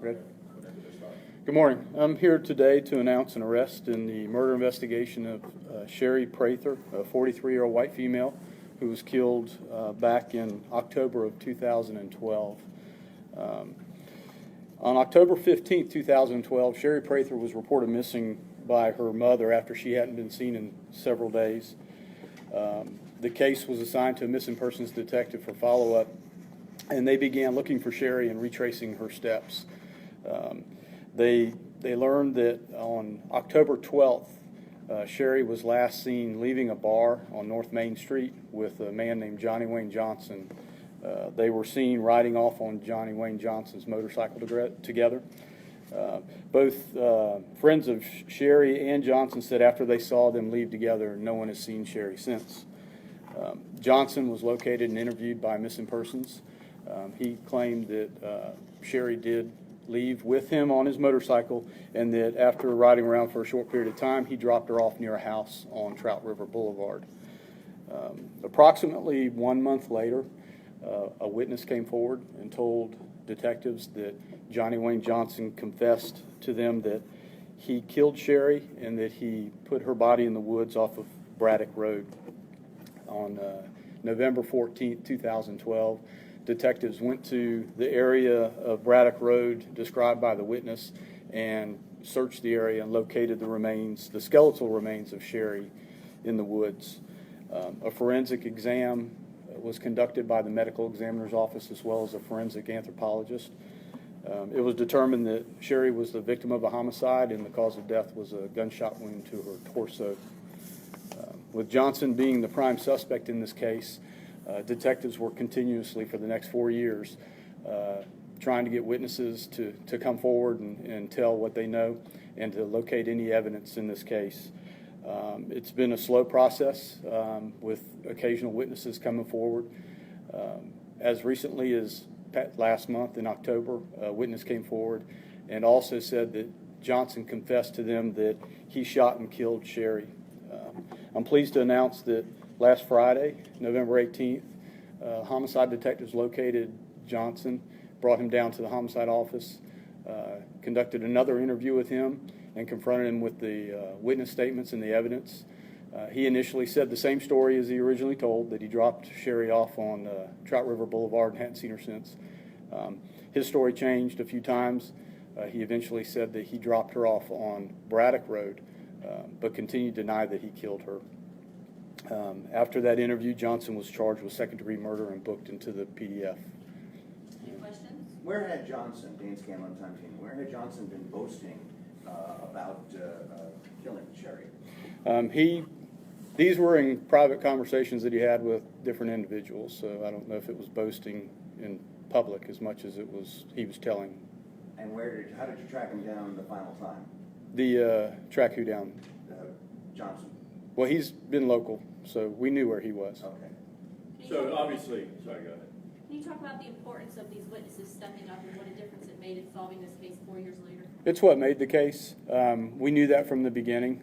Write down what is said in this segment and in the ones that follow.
Ready? Good morning. I'm here today to announce an arrest in the murder investigation of Sherry Prather, a 43-year-old white female who was killed back in October of 2012. On October 15, 2012, Sherry Prather was reported missing by her mother after she hadn't been seen in several days. The case was assigned to a missing persons detective for follow-up, and they began looking for Sherry and retracing her steps. They learned that on October 12th, Sherry was last seen leaving a bar on North Main Street with a man named Johnny Wayne Johnson. They were seen riding off on Johnny Wayne Johnson's motorcycle together. Both friends of Sherry and Johnson said after they saw them leave together, no one has seen Sherry since. Johnson was located and interviewed by missing persons. He claimed that Sherry did leave with him on his motorcycle, and that after riding around for a short period of time, he dropped her off near a house on Trout River Boulevard. Approximately 1 month later, a witness came forward and told detectives that Johnny Wayne Johnson confessed to them that he killed Sherry and that he put her body in the woods off of Braddock Road. On November 14, 2012, detectives went to the area of Braddock Road described by the witness and searched the area and located the skeletal remains of Sherry in the woods. A forensic exam was conducted by the medical examiner's office as well as a forensic anthropologist. It was determined that Sherry was the victim of a homicide and the cause of death was a gunshot wound to her torso. With Johnson being the prime suspect in this case, detectives were continuously for the next 4 years trying to get witnesses to come forward and tell what they know and to locate any evidence in this case. It's been a slow process with occasional witnesses coming forward. As recently as last month in October, a witness came forward and also said that Johnson confessed to them that he shot and killed Sherry. I'm pleased to announce that last Friday, November 18th, homicide detectives located Johnson, brought him down to the homicide office, conducted another interview with him, and confronted him with the witness statements and the evidence. He initially said the same story as he originally told, that he dropped Sherry off on Trout River Boulevard and hadn't seen her since. His story changed a few times. He eventually said that he dropped her off on Braddock Road, but continued to deny that he killed her. After that interview, Johnson was charged with second-degree murder and booked into the PDF. Any questions? Where had Johnson, Dane Scanlon, time team, where had Johnson been boasting about killing Sherry? These were in private conversations that he had with different individuals, so I don't know if it was boasting in public as much as he was telling. And how did you track him down the final time? Track who down? Johnson. Well, he's been local, so we knew where he was. Okay. So obviously, sorry, go ahead. Can you talk about the importance of these witnesses stepping up and what a difference it made in solving this case 4 years later? It's what made the case. We knew that from the beginning.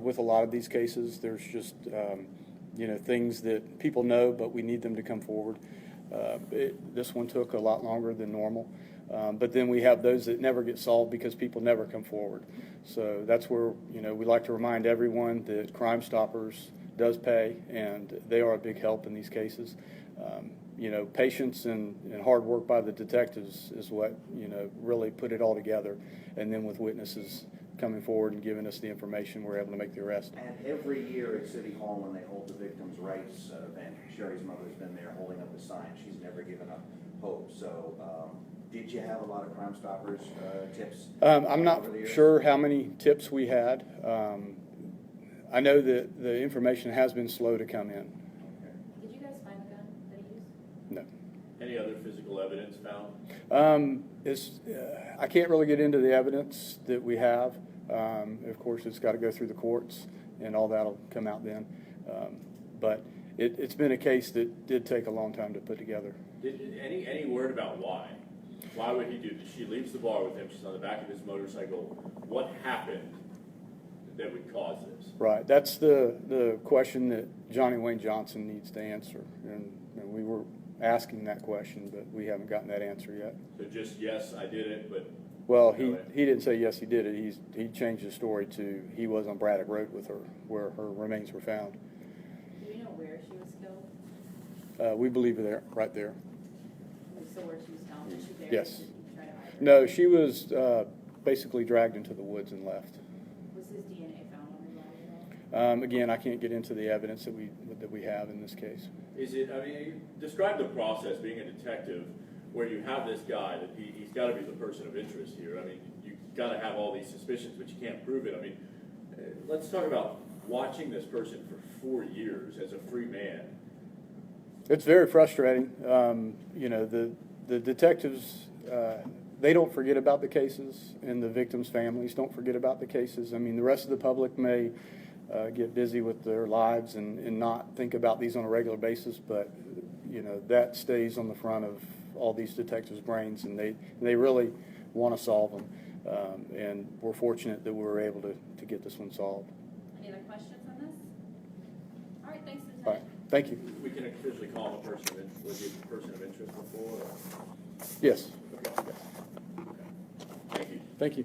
With a lot of these cases, there's just things that people know, but we need them to come forward. This one took a lot longer than normal. But then we have those that never get solved because people never come forward. So that's where we like to remind everyone that Crime Stoppers does pay, and they are a big help in these cases. Patience and hard work by the detectives is what really put it all together. And then with witnesses coming forward and giving us the information, we're able to make the arrest. And every year at City Hall when they hold the victims' rights event, Sherry's mother's been there holding up a sign. She's never given up hope. So did you have a lot of Crime Stoppers tips? I'm not sure how many tips we had. I know that the information has been slow to come in. Okay. Did you guys find the gun that he used? No. Any other physical evidence found? I can't really get into the evidence that we have. Of course, it's got to go through the courts, and all that'll come out then. But it's been a case that did take a long time to put together. Any word about why? Why would he do this? She leaves the bar with him. She's on the back of his motorcycle. What happened that would cause this? Right. That's the question that Johnny Wayne Johnson needs to answer. And we were asking that question, but we haven't gotten that answer yet. So just, yes, I did it, but Well, No way. he didn't say yes, he did it. He changed the story to he was on Braddock Road with her, where her remains were found. Do you know where she was killed? We believe there, right there. So where she was found, was she buried? Yes. Did he try to hide her? No, she was basically dragged into the woods and left. Was his DNA found on her body at all? Again, I can't get into the evidence that we have in this case. Is it, I mean, describe the process, being a detective, where you have this guy, that he's got to be the person of interest here. I mean, you've got to have all these suspicions, but you can't prove it. I mean, let's talk about watching this person for 4 years as a free man. It's very frustrating. You know, the detectives, they don't forget about the cases, and the victims' families don't forget about the cases. I mean, the rest of the public may get busy with their lives and not think about these on a regular basis, but, you know, that stays on the front of all these detectives' brains, and they really want to solve them. And we're fortunate that we were able to get this one solved. Any other questions on this? All right, thanks, All right, Lieutenant. thank you. We can officially call him a person of interest. Was he a person of interest before? Or? Yes, Okay. Thank you. thank you.